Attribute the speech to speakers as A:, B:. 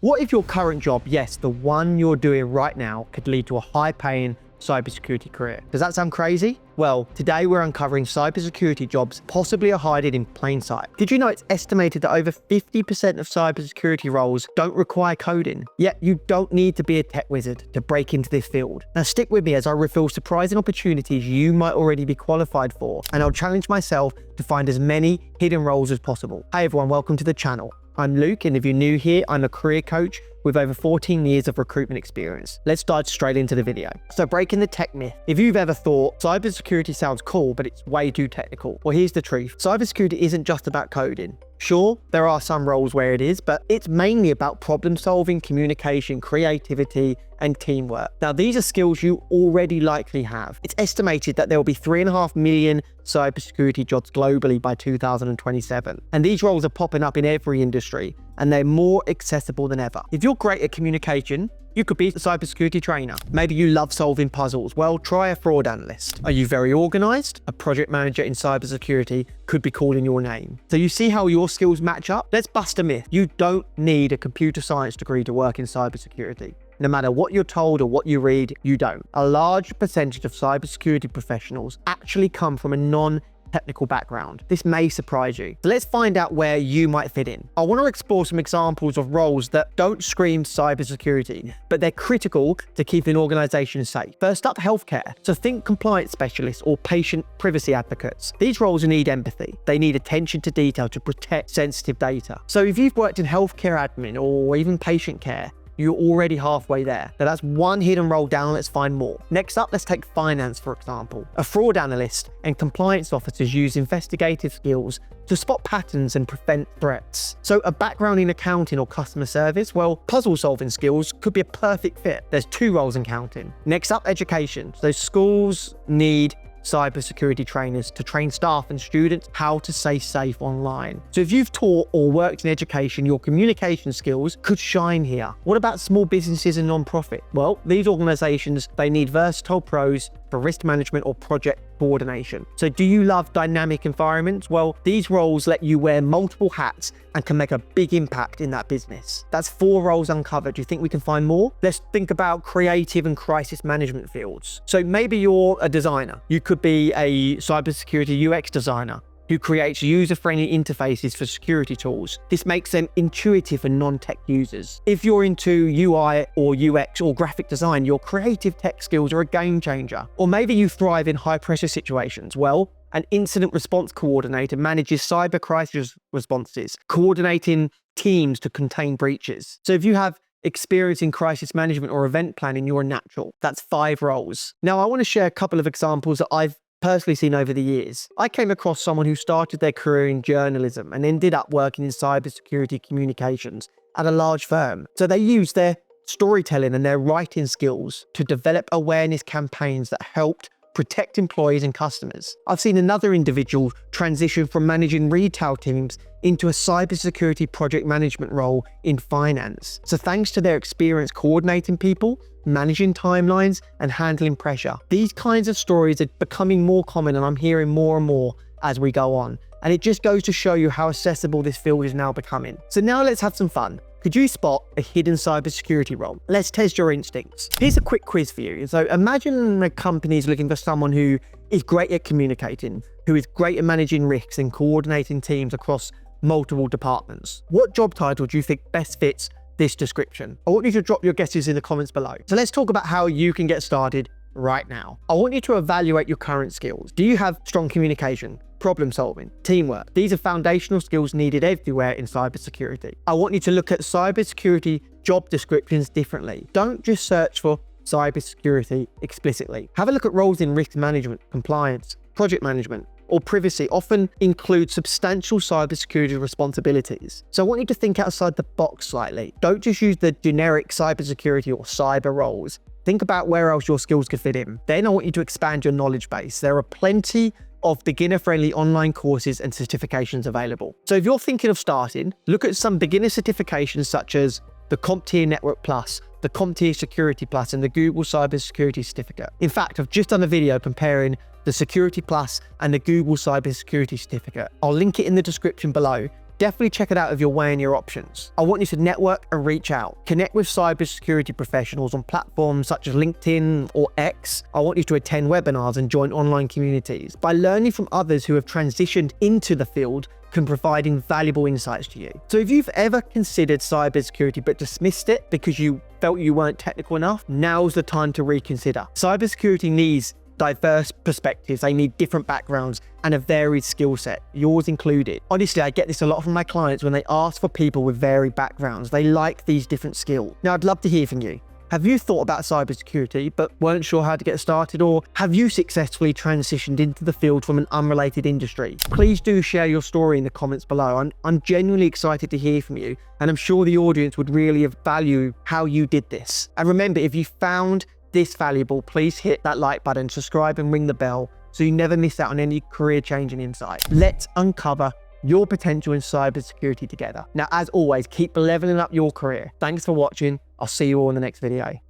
A: What if your current job, yes, the one you're doing right now, could lead to a high-paying cybersecurity career? Does that sound crazy? Well, today we're uncovering cybersecurity jobs possibly are hiding in plain sight. Did you know it's estimated that over 50% of cybersecurity roles don't require coding? Yet you don't need to be a tech wizard to break into this field. Now stick with me as I reveal surprising opportunities you might already be qualified for, and I'll challenge myself to find as many hidden roles as possible. Hey everyone, welcome to the channel. I'm Luke, and if you're new here, I'm a career coach with over 14 years of recruitment experience. Let's dive straight into the video. So breaking the tech myth. If you've ever thought cybersecurity sounds cool, but it's way too technical, well, here's the truth. Cybersecurity isn't just about coding. Sure, there are some roles where it is, but it's mainly about problem solving, communication, creativity, and teamwork. Now, these are skills you already likely have. It's estimated that there will be 3.5 million cybersecurity jobs globally by 2027. And these roles are popping up in every industry, and they're more accessible than ever. If you're great at communication, you could be a cybersecurity trainer. Maybe you love solving puzzles. Well, try a fraud analyst. Are you very organized? A project manager in cybersecurity could be calling your name. So you see how your skills match up? Let's bust a myth. You don't need a computer science degree to work in cybersecurity. No matter what you're told or what you read, you don't. A large percentage of cybersecurity professionals actually come from a non-technical background. This may surprise you. So let's find out where you might fit in. I want to explore some examples of roles that don't scream cybersecurity, but they're critical to keeping organizations safe. First up, healthcare. So think compliance specialists or patient privacy advocates. These roles need empathy. They need attention to detail to protect sensitive data. So if you've worked in healthcare admin or even patient care, you're already halfway there. Now that's one hidden role down, let's find more. Next up, let's take finance, for example. A fraud analyst and compliance officers use investigative skills to spot patterns and prevent threats. So a background in accounting or customer service, well, puzzle solving skills could be a perfect fit. There's two roles in accounting. Next up, education. So schools need cybersecurity trainers to train staff and students how to stay safe online. So if you've taught or worked in education, your communication skills could shine here. What about small businesses and non-profit? Well, these organizations, they need versatile pros for risk management or project coordination. So do you love dynamic environments? Well, these roles let you wear multiple hats and can make a big impact in that business. That's 4 roles uncovered. Do you think we can find more? Let's think about creative and crisis management fields. So maybe you're a designer. You could be a cybersecurity UX designer who creates user-friendly interfaces for security tools. This makes them intuitive for non-tech users. If you're into UI or UX or graphic design, your creative tech skills are a game changer. Or maybe you thrive in high-pressure situations. Well, an incident response coordinator manages cyber crisis responses, coordinating teams to contain breaches. So if you have experience in crisis management or event planning, you're a natural. That's 5 roles. Now, I want to share a couple of examples that I've personally seen over the years. I came across someone who started their career in journalism and ended up working in cybersecurity communications at a large firm. So they used their storytelling and their writing skills to develop awareness campaigns that helped protect employees and customers. I've seen another individual transition from managing retail teams into a cybersecurity project management role in finance. So thanks to their experience coordinating people, managing timelines, and handling pressure. These kinds of stories are becoming more common, and I'm hearing more and more as we go on. And it just goes to show you how accessible this field is now becoming. So now let's have some fun. Could you spot a hidden cybersecurity role? Let's test your instincts. Here's a quick quiz for you. So imagine a company is looking for someone who is great at communicating, who is great at managing risks and coordinating teams across multiple departments. What job title do you think best fits this description? I want you to drop your guesses in the comments below. So let's talk about how you can get started right now. I want you to evaluate your current skills. Do you have strong communication, problem solving, teamwork? These are foundational skills needed everywhere in cybersecurity. I want you to look at cybersecurity job descriptions differently. Don't just search for cybersecurity explicitly. Have a look at roles in risk management, compliance, project management, or privacy often include substantial cybersecurity responsibilities. So I want you to think outside the box slightly. Don't just use the generic cybersecurity or cyber roles. Think about where else your skills could fit in. Then I want you to expand your knowledge base. There are plenty of beginner-friendly online courses and certifications available. So if you're thinking of starting, look at some beginner certifications such as the CompTIA Network Plus, the CompTIA Security Plus, and the Google Cybersecurity Certificate. In fact, I've just done a video comparing the Security Plus and the Google Cybersecurity Certificate. I'll link it in the description below. definitely check it out if you're weighing your options. I want you to network and reach out. Connect with cybersecurity professionals on platforms such as LinkedIn or X. I want you to attend webinars and join online communities. By learning from others who have transitioned into the field, can provide invaluable insights to you. So if you've ever considered cybersecurity but dismissed it because you felt you weren't technical enough, now's the time to reconsider. Cybersecurity needs diverse perspectives. They need different backgrounds and a varied skill set, yours included. Honestly, I get this a lot from my clients when they ask for people with varied backgrounds. They like these different skills. Now, I'd love to hear from you. Have you thought about cybersecurity but weren't sure how to get started, or have you successfully transitioned into the field from an unrelated industry? Please do share your story in the comments below. I'm genuinely excited to hear from you, and I'm sure the audience would really value how you did this. And remember, if you found this valuable, please hit that like button, subscribe and ring the bell so you never miss out on any career-changing insight. Let's uncover your potential in cybersecurity together. Now, as always, keep leveling up your career. Thanks for watching. I'll see you all in the next video.